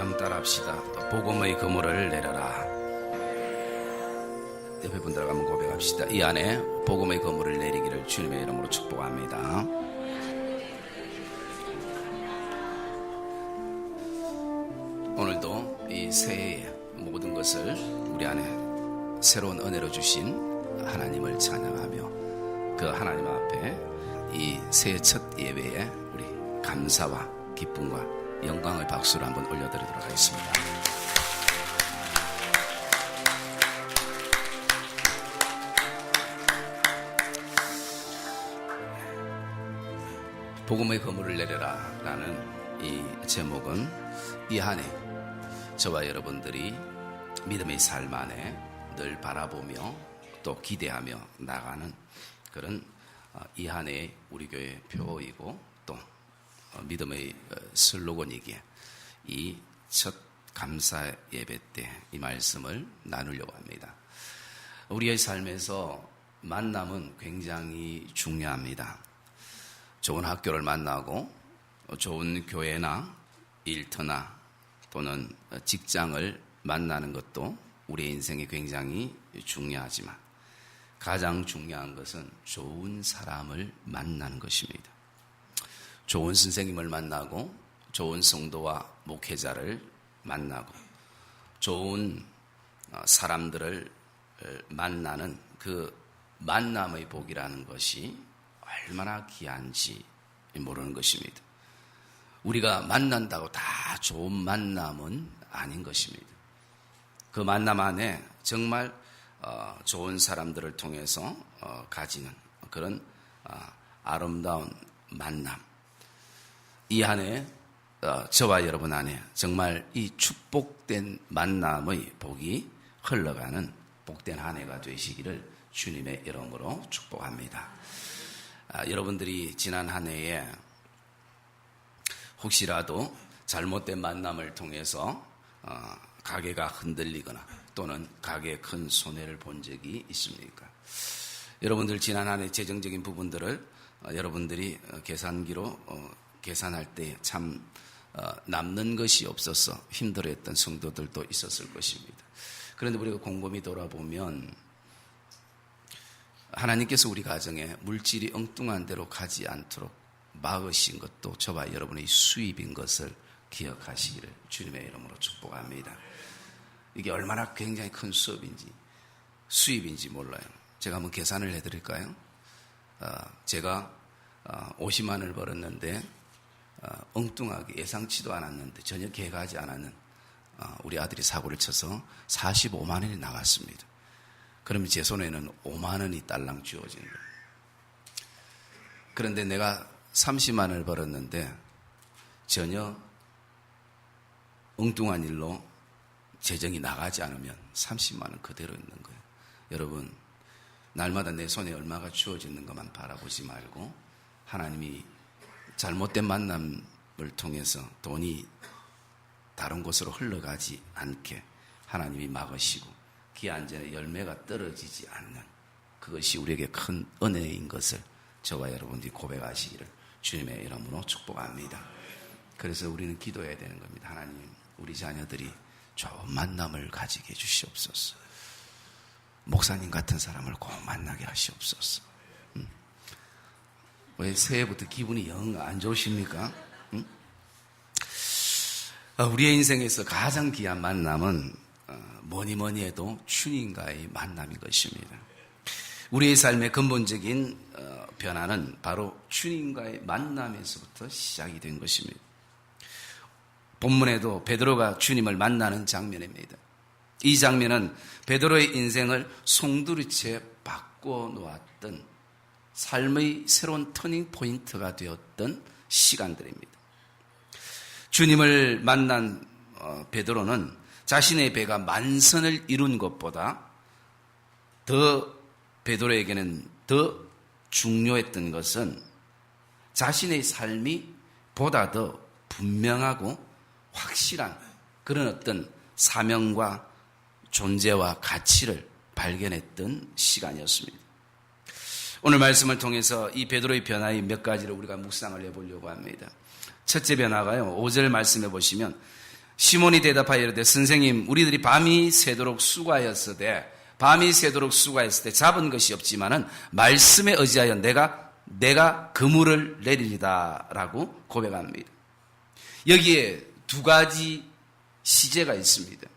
한번 따라합시다. 복음의 그물을 내려라. 옆에 분들과 한번 고백합시다. 이 안에 복음의 그물을 내리기를 주님의 이름으로 축복합니다. 오늘도 이 새해의 모든 것을 우리 안에 새로운 은혜로 주신 하나님을 찬양하며 그 하나님 앞에 이 새해 첫 예배에 우리 감사와 기쁨과 영광의 박수를 한번 올려드리도록 하겠습니다. 복음의 그물을 내려라 라는 이 제목은 이 한 해 저와 여러분들이 믿음의 삶 안에 늘 바라보며 또 기대하며 나가는 그런 이 한 해의 우리 교회의 표이고 또 믿음의 슬로건이기에 이 첫 감사 예배 때 이 말씀을 나누려고 합니다. 우리의 삶에서 만남은 굉장히 중요합니다. 좋은 학교를 만나고 좋은 교회나 일터나 또는 직장을 만나는 것도 우리의 인생에 굉장히 중요하지만 가장 중요한 것은 좋은 사람을 만나는 것입니다. 좋은 선생님을 만나고 좋은 성도와 목회자를 만나고 좋은 사람들을 만나는 그 만남의 복이라는 것이 얼마나 귀한지 모르는 것입니다. 우리가 만난다고 다 좋은 만남은 아닌 것입니다. 그 만남 안에 정말 좋은 사람들을 통해서 가지는 그런 아름다운 만남, 이 안에 저와 여러분 안에 정말 이 축복된 만남의 복이 흘러가는 복된 한 해가 되시기를 주님의 이름으로 축복합니다. 여러분들이 지난 한 해에 혹시라도 잘못된 만남을 통해서 가게가 흔들리거나 또는 가게에 큰 손해를 본 적이 있습니까? 여러분들 지난 한 해 재정적인 부분들을 여러분들이 계산기로 계산할 때 참 남는 것이 없어서 힘들어했던 성도들도 있었을 것입니다. 그런데 우리가 곰곰이 돌아보면 하나님께서 우리 가정에 물질이 엉뚱한 대로 가지 않도록 막으신 것도 저와 여러분의 수입인 것을 기억하시기를 주님의 이름으로 축복합니다. 이게 얼마나 굉장히 큰 수입인지 몰라요. 제가 한번 계산을 해드릴까요? 제가 50만 원을 벌었는데 엉뚱하게 예상치도 않았는데 전혀 계획하지 않았는 우리 아들이 사고를 쳐서 45만 원이 나갔습니다. 그러면 제 손에는 5만 원이 딸랑 쥐어지는 거예요. 그런데 내가 30만 원을 벌었는데 전혀 엉뚱한 일로 재정이 나가지 않으면 30만 원 그대로 있는 거예요. 여러분, 날마다 내 손에 얼마가 주어지는 것만 바라보지 말고 하나님이 잘못된 만남을 통해서 돈이 다른 곳으로 흘러가지 않게 하나님이 막으시고 기한전에 열매가 떨어지지 않는 그것이 우리에게 큰 은혜인 것을 저와 여러분들이 고백하시기를 주님의 이름으로 축복합니다. 그래서 우리는 기도해야 되는 겁니다. 하나님, 우리 자녀들이 좋은 만남을 가지게 해주시옵소서. 목사님 같은 사람을 꼭 만나게 하시옵소서. 왜 새해부터 기분이 영 안 좋으십니까? 우리의 인생에서 가장 귀한 만남은 뭐니 해도 주님과의 만남인 것입니다. 우리의 삶의 근본적인 변화는 바로 주님과의 만남에서부터 시작이 된 것입니다. 본문에도 베드로가 주님을 만나는 장면입니다. 이 장면은 베드로의 인생을 송두리째 바꿔놓았던 삶의 새로운 터닝 포인트가 되었던 시간들입니다. 주님을 만난 베드로는 자신의 배가 만선을 이룬 것보다 더 베드로에게는 더 중요했던 것은 자신의 삶이 보다 더 분명하고 확실한 그런 어떤 사명과 존재와 가치를 발견했던 시간이었습니다. 오늘 말씀을 통해서 이 베드로의 변화의 몇 가지를 우리가 묵상을 해보려고 합니다. 첫째 변화가요, 5절 말씀해 보시면 시몬이 대답하여 이르되 선생님 우리들이 밤이 새도록 수고하였으되 잡은 것이 없지만은 말씀에 의지하여 내가 그물을 내리리다 라고 고백합니다. 여기에 두 가지 시제가 있습니다.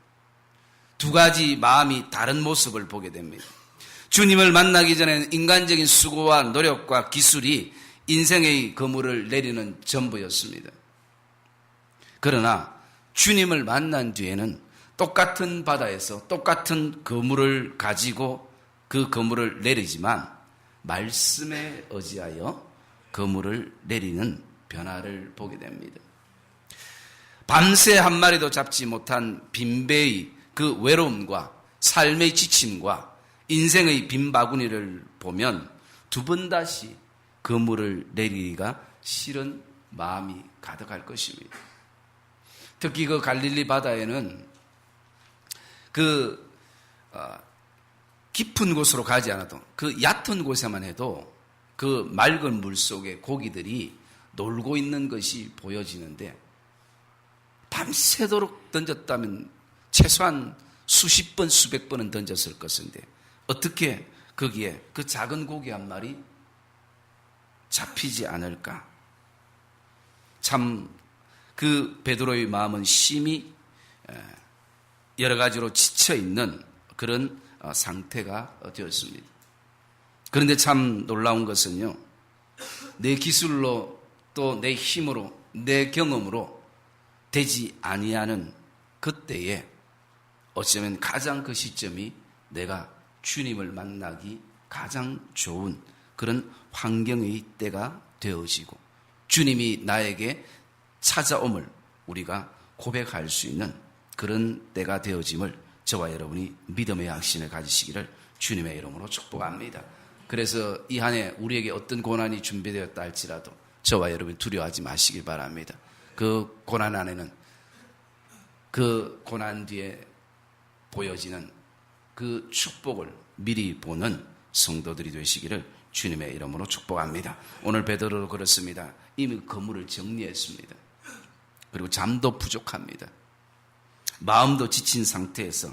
두 가지 마음이 다른 모습을 보게 됩니다. 주님을 만나기 전에는 인간적인 수고와 노력과 기술이 인생의 그물을 내리는 전부였습니다. 그러나 주님을 만난 뒤에는 똑같은 바다에서 똑같은 그물을 가지고 그 그물을 내리지만 말씀에 의지하여 그물을 내리는 변화를 보게 됩니다. 밤새 한 마리도 잡지 못한 빈배의 그 외로움과 삶의 지침과 인생의 빈 바구니를 보면 두 번 다시 그물을 내리기가 싫은 마음이 가득할 것입니다. 특히 그 갈릴리 바다에는 깊은 곳으로 가지 않아도 그 얕은 곳에만 해도 그 맑은 물 속에 고기들이 놀고 있는 것이 보여지는데 밤새도록 던졌다면 최소한 수십 번, 수백 번은 던졌을 것인데 어떻게 거기에 그 작은 고기 한 마리 잡히지 않을까? 참 그 베드로의 마음은 심히 여러 가지로 지쳐있는 그런 상태가 되었습니다. 그런데 참 놀라운 것은요, 내 기술로 또 내 힘으로 내 경험으로 되지 아니하는 그때에 어쩌면 가장 그 시점이 내가 주님을 만나기 가장 좋은 그런 환경의 때가 되어지고 주님이 나에게 찾아옴을 우리가 고백할 수 있는 그런 때가 되어짐을 저와 여러분이 믿음의 확신을 가지시기를 주님의 이름으로 축복합니다. 그래서 이 한 해 우리에게 어떤 고난이 준비되었다 할지라도 저와 여러분이 두려워하지 마시길 바랍니다. 그 고난 안에는 그 고난 뒤에 보여지는 그 축복을 미리 보는 성도들이 되시기를 주님의 이름으로 축복합니다. 오늘 베드로도 그렇습니다. 이미 그물을 정리했습니다. 그리고 잠도 부족합니다. 마음도 지친 상태에서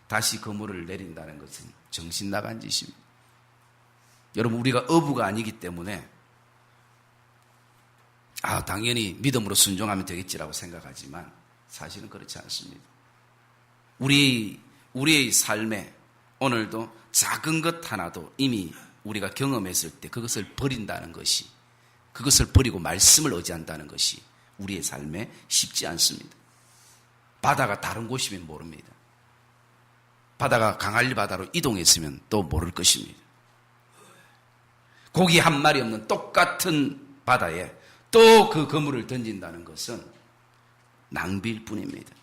다시 그물을 내린다는 것은 정신 나간 짓입니다. 여러분, 우리가 어부가 아니기 때문에 당연히 믿음으로 순종하면 되겠지라고 생각하지만 사실은 그렇지 않습니다. 우리의 삶에 오늘도 작은 것 하나도 이미 우리가 경험했을 때 그것을 버린다는 것이, 그것을 버리고 말씀을 의지한다는 것이 우리의 삶에 쉽지 않습니다. 바다가 다른 곳이면 모릅니다. 바다가 강할리 바다로 이동했으면 또 모를 것입니다. 고기 한 마리 없는 똑같은 바다에 또 그 그물을 던진다는 것은 낭비일 뿐입니다.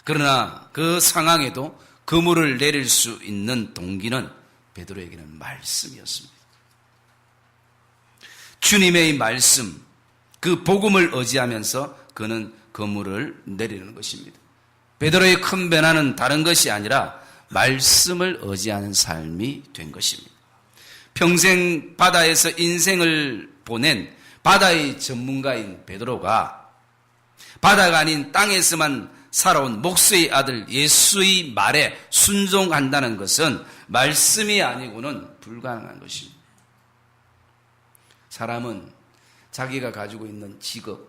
그러나 그 상황에도 그물을 내릴 수 있는 동기는 베드로에게는 말씀이었습니다. 주님의 말씀, 그 복음을 의지하면서 그는 그물을 내리는 것입니다. 베드로의 큰 변화는 다른 것이 아니라 말씀을 의지하는 삶이 된 것입니다. 평생 바다에서 인생을 보낸 바다의 전문가인 베드로가 바다가 아닌 땅에서만 살아온 목수의 아들 예수의 말에 순종한다는 것은 말씀이 아니고는 불가능한 것입니다. 사람은 자기가 가지고 있는 직업,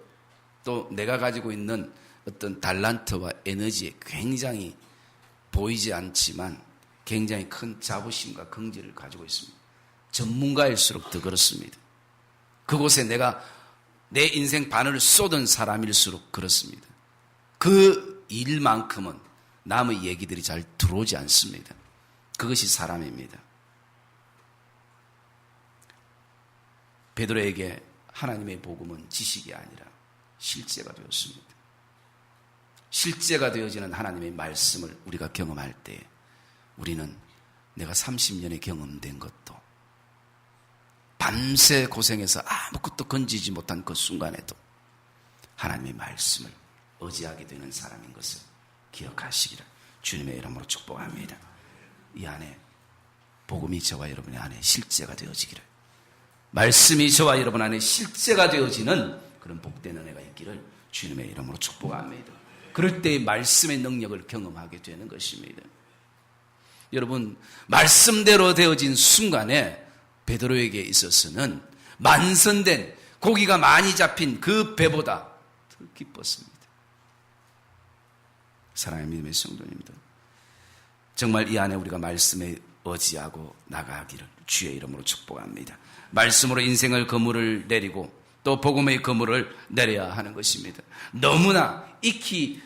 또 내가 가지고 있는 어떤 달란트와 에너지에 굉장히 보이지 않지만 굉장히 큰 자부심과 긍지를 가지고 있습니다. 전문가일수록 더 그렇습니다. 그곳에 내가 내 인생 반을 쏟은 사람일수록 그렇습니다. 그 일만큼은 남의 얘기들이 잘 들어오지 않습니다. 그것이 사람입니다. 베드로에게 하나님의 복음은 지식이 아니라 실제가 되었습니다. 실제가 되어지는 하나님의 말씀을 우리가 경험할 때 우리는 내가 30년의 경험된 것도 밤새 고생해서 아무것도 건지지 못한 그 순간에도 하나님의 말씀을 의지하게 되는 사람인 것을 기억하시기를 주님의 이름으로 축복합니다. 이 안에 복음이 저와 여러분의 안에 실제가 되어지기를, 말씀이 저와 여러분 안에 실제가 되어지는 그런 복된 은혜가 있기를 주님의 이름으로 축복합니다. 그럴 때 말씀의 능력을 경험하게 되는 것입니다. 여러분, 말씀대로 되어진 순간에 베드로에게 있어서는 만선된 고기가 많이 잡힌 그 배보다 더 기뻤습니다. 사랑하는 믿음의 성도님들, 정말 이 안에 우리가 말씀에 의지하고 나가기를 주의 이름으로 축복합니다. 말씀으로 인생을 그물을 내리고 또 복음의 그물을 내려야 하는 것입니다. 너무나 익히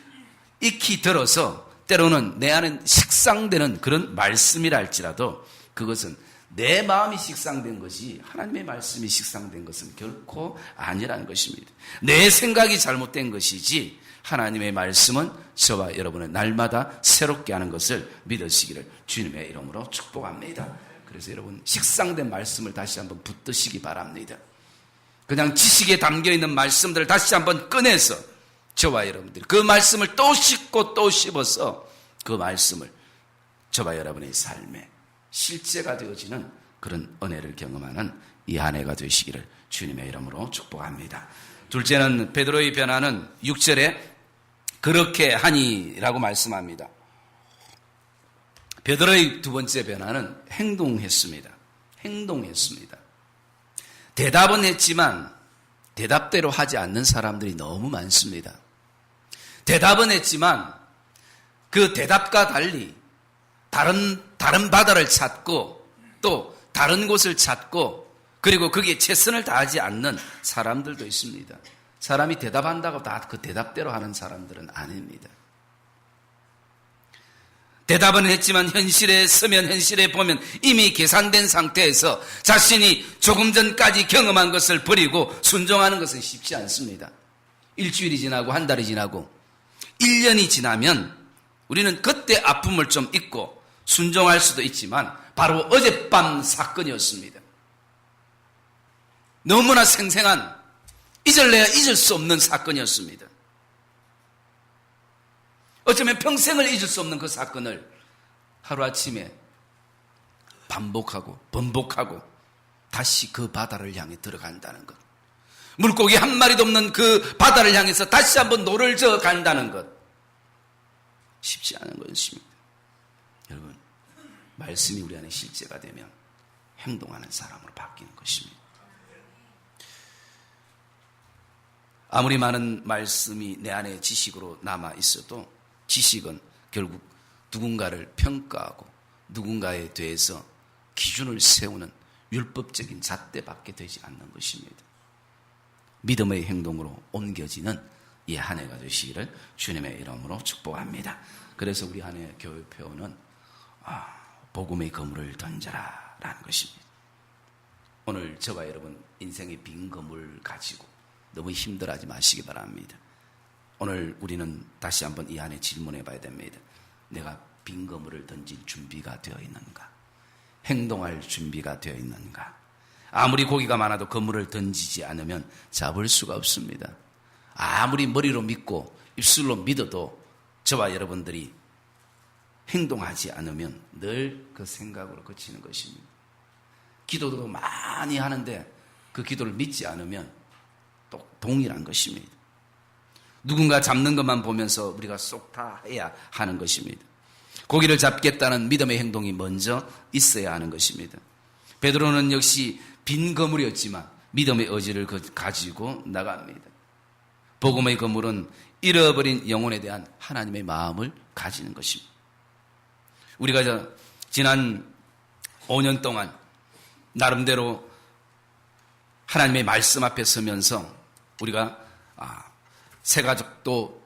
들어서 때로는 내 안에 식상되는 그런 말씀이라 할지라도 그것은 내 마음이 식상된 것이 하나님의 말씀이 식상된 것은 결코 아니라는 것입니다. 내 생각이 잘못된 것이지 하나님의 말씀은 저와 여러분을 날마다 새롭게 하는 것을 믿으시기를 주님의 이름으로 축복합니다. 그래서 여러분, 식상된 말씀을 다시 한번 붙드시기 바랍니다. 그냥 지식에 담겨있는 말씀들을 다시 한번 꺼내서 저와 여러분들이 그 말씀을 또 씹고 또 씹어서 그 말씀을 저와 여러분의 삶에 실제가 되어지는 그런 은혜를 경험하는 이 한 해가 되시기를 주님의 이름으로 축복합니다. 둘째는 베드로의 변화는 6절에 그렇게 하니라고 말씀합니다. 베드로의 두 번째 변화는 행동했습니다. 대답은 했지만 대답대로 하지 않는 사람들이 너무 많습니다. 대답은 했지만 그 대답과 달리 다른 바다를 찾고 또 다른 곳을 찾고 그리고 거기에 최선을 다하지 않는 사람들도 있습니다. 사람이 대답한다고 다 그 대답대로 하는 사람들은 아닙니다. 대답은 했지만 현실에 서면 현실에 보면 이미 계산된 상태에서 자신이 조금 전까지 경험한 것을 버리고 순종하는 것은 쉽지 않습니다. 일주일이 지나고 한 달이 지나고 1년이 지나면 우리는 그때 아픔을 좀 잊고 순종할 수도 있지만 바로 어젯밤 사건이었습니다. 너무나 생생한 잊을래야 잊을 수 없는 사건이었습니다. 어쩌면 평생을 잊을 수 없는 그 사건을 하루아침에 번복하고 다시 그 바다를 향해 들어간다는 것. 물고기 한 마리도 없는 그 바다를 향해서 다시 한번 노를 저어 간다는 것. 쉽지 않은 것입니다. 여러분, 말씀이 우리 안에 실제가 되면 행동하는 사람으로 바뀌는 것입니다. 아무리 많은 말씀이 내 안에 지식으로 남아 있어도 지식은 결국 누군가를 평가하고 누군가에 대해서 기준을 세우는 율법적인 잣대밖에 되지 않는 것입니다. 믿음의 행동으로 옮겨지는 이 한 해가 되시기를 주님의 이름으로 축복합니다. 그래서 우리 한 해 교회 표어는 복음의 그물을 던져라 라는 것입니다. 오늘 저와 여러분 인생의 빈 그물 가지고 너무 힘들어하지 마시기 바랍니다. 오늘 우리는 다시 한번 이 안에 질문해 봐야 됩니다. 내가 빈 그물을 던질 준비가 되어 있는가? 행동할 준비가 되어 있는가? 아무리 고기가 많아도 그물을 던지지 않으면 잡을 수가 없습니다. 아무리 머리로 믿고 입술로 믿어도 저와 여러분들이 행동하지 않으면 늘 그 생각으로 그치는 것입니다. 기도도 많이 하는데 그 기도를 믿지 않으면 또 동일한 것입니다. 누군가 잡는 것만 보면서 우리가 쏙 다 해야 하는 것입니다. 고기를 잡겠다는 믿음의 행동이 먼저 있어야 하는 것입니다. 베드로는 역시 빈 그물이었지만 믿음의 의지를 가지고 나갑니다. 복음의 그물은 잃어버린 영혼에 대한 하나님의 마음을 가지는 것입니다. 우리가 지난 5년 동안 나름대로 하나님의 말씀 앞에 서면서 우리가 새가족도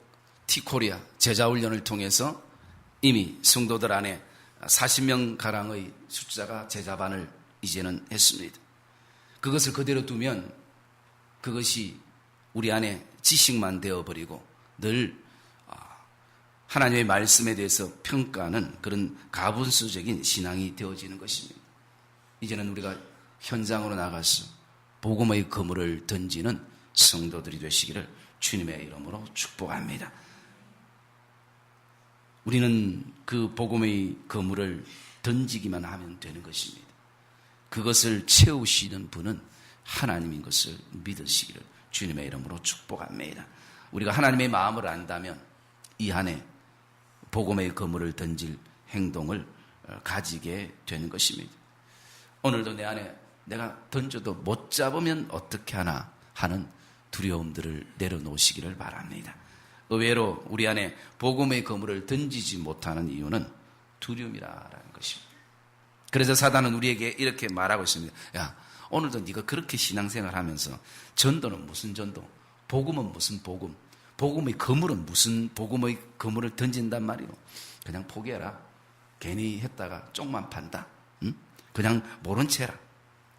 티코리아 제자훈련을 통해서 이미 성도들 안에 40명가량의 숫자가 제자반을 이제는 했습니다. 그것을 그대로 두면 그것이 우리 안에 지식만 되어버리고 늘 하나님의 말씀에 대해서 평가하는 그런 가분수적인 신앙이 되어지는 것입니다. 이제는 우리가 현장으로 나가서 복음의 그물을 던지는 성도들이 되시기를 주님의 이름으로 축복합니다. 우리는 그 복음의 그물을 던지기만 하면 되는 것입니다. 그것을 채우시는 분은 하나님인 것을 믿으시기를 주님의 이름으로 축복합니다. 우리가 하나님의 마음을 안다면 이 안에 복음의 그물을 던질 행동을 가지게 되는 것입니다. 오늘도 내 안에 내가 던져도 못 잡으면 어떻게 하나 하는 두려움들을 내려놓으시기를 바랍니다. 의외로 우리 안에 복음의 그물을 던지지 못하는 이유는 두려움이라는 것입니다. 그래서 사단은 우리에게 이렇게 말하고 있습니다. 야, 오늘도 네가 그렇게 신앙생활하면서 전도는 무슨 전도, 복음은 무슨 복음, 복음의 그물은 무슨 복음의 그물을 던진단 말이오. 그냥 포기해라. 괜히 했다가 쪽만 판다. 응? 그냥 모른 채 해라.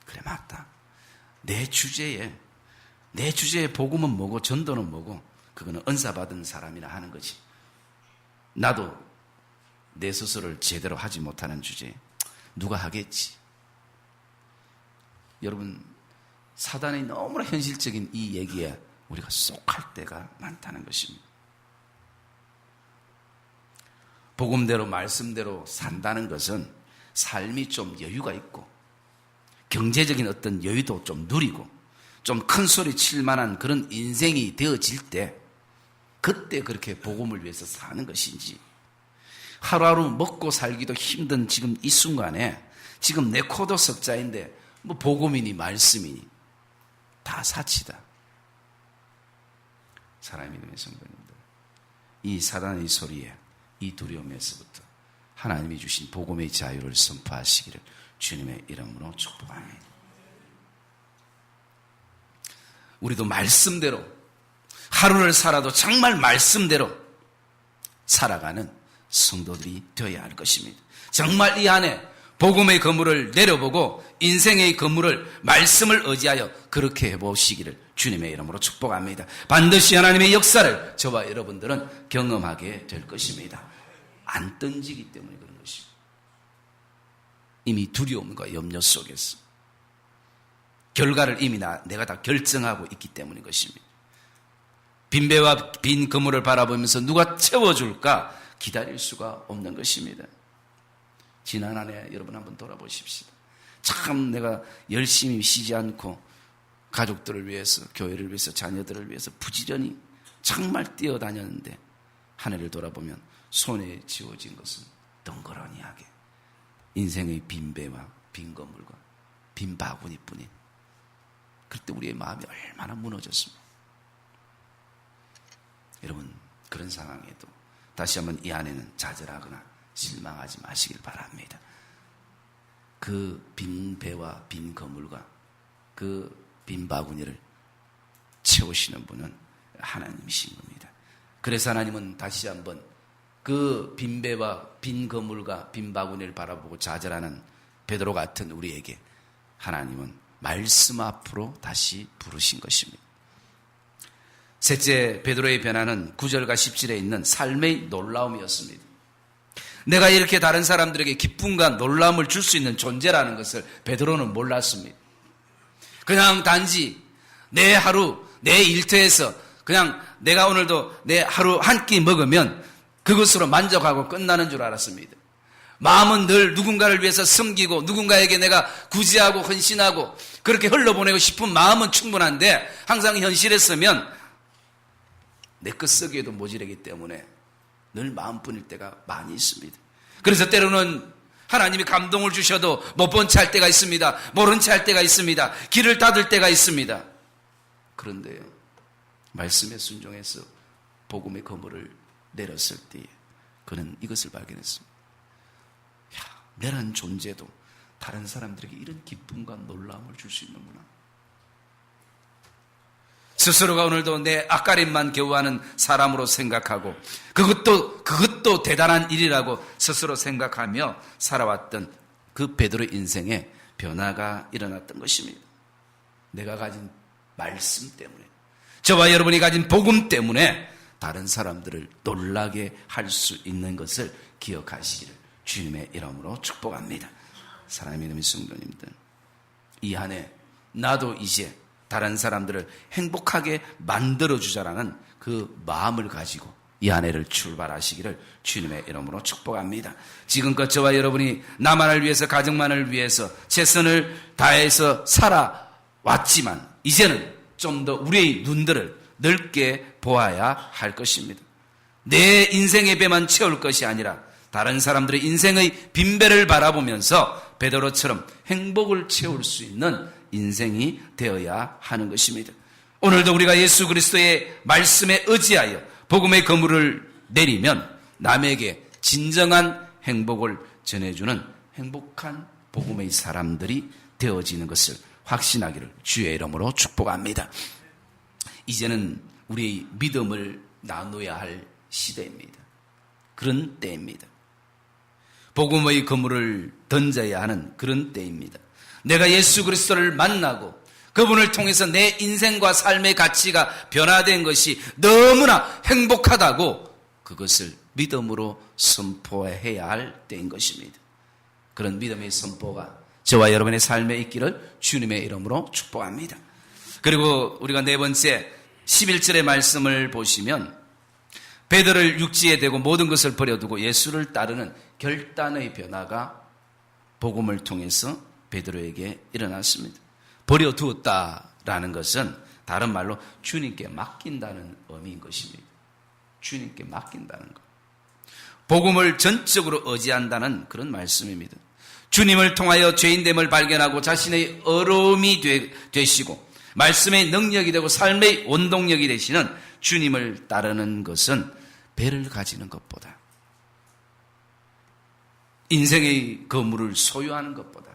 그래, 맞다. 내 주제에 복음은 뭐고 전도는 뭐고 그거는 은사 받은 사람이라 하는 거지. 나도 내 스스로를 제대로 하지 못하는 주제에 누가 하겠지. 여러분, 사단의 너무나 현실적인 이 얘기에 우리가 쏙할 때가 많다는 것입니다. 복음대로 말씀대로 산다는 것은 삶이 좀 여유가 있고 경제적인 어떤 여유도 좀 누리고 좀 큰 소리 칠 만한 그런 인생이 되어질 때 그때 그렇게 복음을 위해서 사는 것인지, 하루하루 먹고 살기도 힘든 지금 이 순간에 지금 내 코도 석자인데 뭐 복음이니 말씀이니 다 사치다. 사랑하는 믿음의 성도님들, 이 사단의 소리에 이 두려움에서부터 하나님이 주신 복음의 자유를 선포하시기를 주님의 이름으로 축복합니다. 우리도 말씀대로 하루를 살아도 정말 말씀대로 살아가는 성도들이 되어야 할 것입니다. 정말 이 안에 복음의 그물을 내려보고 인생의 그물을 말씀을 의지하여 그렇게 해보시기를 주님의 이름으로 축복합니다. 반드시 하나님의 역사를 저와 여러분들은 경험하게 될 것입니다. 안 던지기 때문에 그런 것입니다. 이미 두려움과 염려 속에서 결과를 이미 내가 다 결정하고 있기 때문인 것입니다. 빈배와 빈 그물을 바라보면서 누가 채워줄까 기다릴 수가 없는 것입니다. 지난 한 해 여러분 한번 돌아보십시다. 참 내가 열심히 쉬지 않고 가족들을 위해서, 교회를 위해서, 자녀들을 위해서 부지런히 정말 뛰어다녔는데 한 해를 돌아보면 손에 쥐어진 것은 덩그러니하게 인생의 빈배와 빈 건물과 빈 바구니뿐인, 그때 우리의 마음이 얼마나 무너졌습니까? 여러분, 그런 상황에도 다시 한번 이 안에는 좌절하거나 실망하지 마시길 바랍니다. 그 빈 배와 빈 거물과 그 빈 바구니를 채우시는 분은 하나님이신 겁니다. 그래서 하나님은 다시 한번 그 빈 배와 빈 거물과 빈 바구니를 바라보고 좌절하는 베드로 같은 우리에게 하나님은 말씀 앞으로 다시 부르신 것입니다. 셋째, 베드로의 변화는 9절과 10절에 있는 삶의 놀라움이었습니다. 내가 이렇게 다른 사람들에게 기쁨과 놀라움을 줄 수 있는 존재라는 것을 베드로는 몰랐습니다. 그냥 단지 내 하루, 내 일터에서 그냥 내가 오늘도 내 하루 한 끼 먹으면 그것으로 만족하고 끝나는 줄 알았습니다. 마음은 늘 누군가를 위해서 섬기고 누군가에게 내가 구제하고 헌신하고 그렇게 흘러보내고 싶은 마음은 충분한데 항상 현실에 서면 내 것 쓰기에도 모자라기 때문에 늘 마음뿐일 때가 많이 있습니다. 그래서 때로는 하나님이 감동을 주셔도 못 본 채 할 때가 있습니다. 모른 채 할 때가 있습니다. 길을 닫을 때가 있습니다. 그런데요, 말씀에 순종해서 복음의 그물을 내렸을 때에 그는 이것을 발견했습니다. 내란 존재도 다른 사람들에게 이런 기쁨과 놀라움을 줄 수 있는구나. 스스로가 오늘도 내 앞가림만 겨우하는 사람으로 생각하고 그것도 대단한 일이라고 스스로 생각하며 살아왔던 그 베드로의 인생에 변화가 일어났던 것입니다. 내가 가진 말씀 때문에, 저와 여러분이 가진 복음 때문에 다른 사람들을 놀라게 할 수 있는 것을 기억하시기를 주님의 이름으로 축복합니다. 사랑하는 믿음의 성도님들, 이 한 해 나도 이제 다른 사람들을 행복하게 만들어주자라는 그 마음을 가지고 이 한 해를 출발하시기를 주님의 이름으로 축복합니다. 지금껏 저와 여러분이 나만을 위해서, 가정만을 위해서 최선을 다해서 살아왔지만 이제는 좀 더 우리의 눈들을 넓게 보아야 할 것입니다. 내 인생의 배만 채울 것이 아니라 다른 사람들의 인생의 빈배를 바라보면서 베드로처럼 행복을 채울 수 있는 인생이 되어야 하는 것입니다. 오늘도 우리가 예수 그리스도의 말씀에 의지하여 복음의 그물을 내리면 남에게 진정한 행복을 전해주는 행복한 복음의 사람들이 되어지는 것을 확신하기를 주의 이름으로 축복합니다. 이제는 우리의 믿음을 나누어야 할 시대입니다. 그런 때입니다. 복음의 그물을 던져야 하는 그런 때입니다. 내가 예수 그리스도를 만나고 그분을 통해서 내 인생과 삶의 가치가 변화된 것이 너무나 행복하다고 그것을 믿음으로 선포해야 할 때인 것입니다. 그런 믿음의 선포가 저와 여러분의 삶에 있기를 주님의 이름으로 축복합니다. 그리고 우리가 네 번째 11절의 말씀을 보시면 베드로를 육지에 대고 모든 것을 버려두고 예수를 따르는 결단의 변화가 복음을 통해서 베드로에게 일어났습니다. 버려두었다라는 것은 다른 말로 주님께 맡긴다는 의미인 것입니다. 주님께 맡긴다는 것. 복음을 전적으로 의지한다는 그런 말씀입니다. 주님을 통하여 죄인됨을 발견하고 자신의 어려움이 되시고 말씀의 능력이 되고 삶의 원동력이 되시는 주님을 따르는 것은 배를 가지는 것보다 인생의 거물을 소유하는 것보다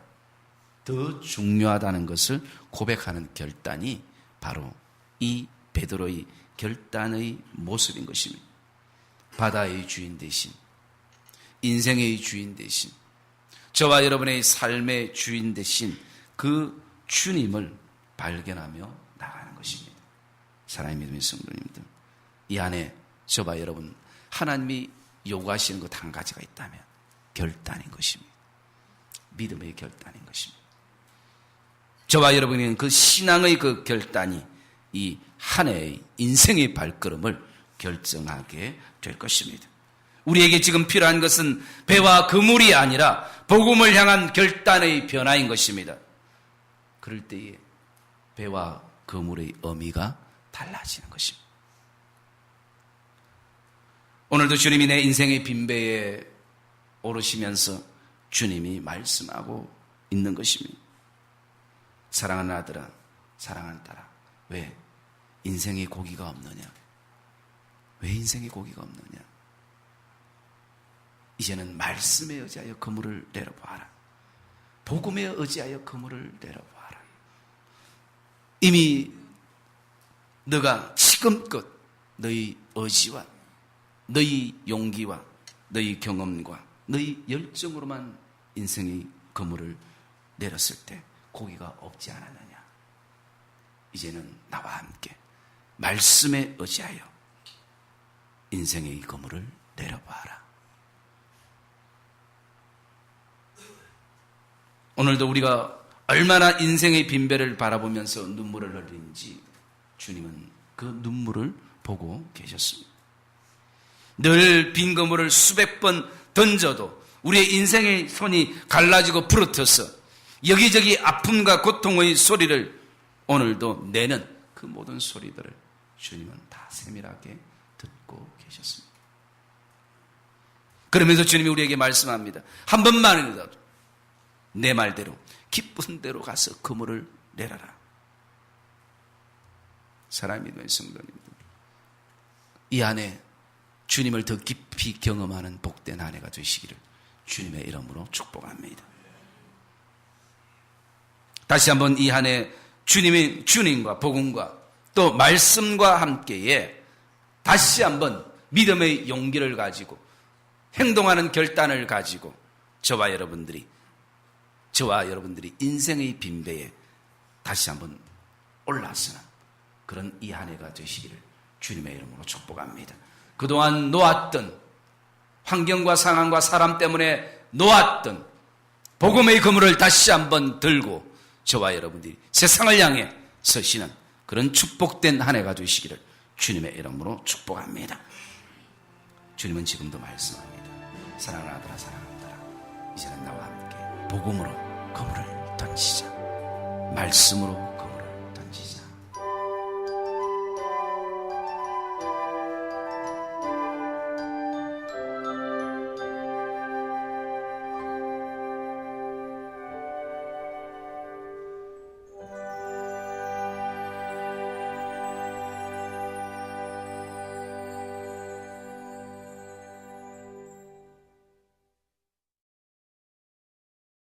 더 중요하다는 것을 고백하는 결단이 바로 이 베드로의 결단의 모습인 것입니다. 바다의 주인 대신 인생의 주인 대신 저와 여러분의 삶의 주인 대신 그 주님을 발견하며 나가는 것입니다. 사랑의 믿음의 성도님들, 이 안에 저와 여러분 하나님이 요구하시는 것 한 가지가 있다면 결단인 것입니다. 믿음의 결단인 것입니다. 저와 여러분은 그 신앙의 그 결단이 이 한 해의 인생의 발걸음을 결정하게 될 것입니다. 우리에게 지금 필요한 것은 배와 그물이 아니라 복음을 향한 결단의 변화인 것입니다. 그럴 때에 배와 그물의 의미가 달라지는 것입니다. 오늘도 주님이 내 인생의 빈배에 오르시면서 주님이 말씀하고 있는 것입니다. 사랑하는 아들아, 사랑하는 딸아, 왜 인생의 고기가 없느냐? 왜 인생의 고기가 없느냐? 이제는 말씀에 의지하여 그물을 내려보아라. 복음에 의지하여 그물을 내려보아라. 이미 너가 지금껏 너희 의지와 너희 용기와 너희 경험과 너희 열정으로만 인생의 그물을 내렸을 때 고기가 없지 않았느냐? 이제는 나와 함께 말씀에 의지하여 인생의 그물을 내려봐라. 오늘도 우리가 얼마나 인생의 빈배를 바라보면서 눈물을 흘리는지 주님은 그 눈물을 보고 계셨습니다. 늘 빈 그물을 수백 번 던져도 우리의 인생의 손이 갈라지고 부러져서 여기저기 아픔과 고통의 소리를 오늘도 내는 그 모든 소리들을 주님은 다 세밀하게 듣고 계셨습니다. 그러면서 주님이 우리에게 말씀합니다. 한 번만이라도 내 말대로 기쁜 대로 가서 그물을 내려라. 사랑의 믿음의 성도님들, 이 안에 주님을 더 깊이 경험하는 복된 한 해가 되시기를 주님의 이름으로 축복합니다. 다시 한번 이 한 해 주님과 복음과 또 말씀과 함께에 다시 한번 믿음의 용기를 가지고 행동하는 결단을 가지고 저와 여러분들이 인생의 빈배에 다시 한번 올라서는 그런 이 한 해가 되시기를 주님의 이름으로 축복합니다. 그동안 놓았던 환경과 상황과 사람 때문에 놓았던 복음의 그물을 다시 한번 들고 저와 여러분들이 세상을 향해 서시는 그런 축복된 한 해가 되시기를 주님의 이름으로 축복합니다. 주님은 지금도 말씀합니다. 사랑하는 아들아, 사랑하는 딸아, 이제는 나와 함께 복음으로 그물을 던지자. 말씀으로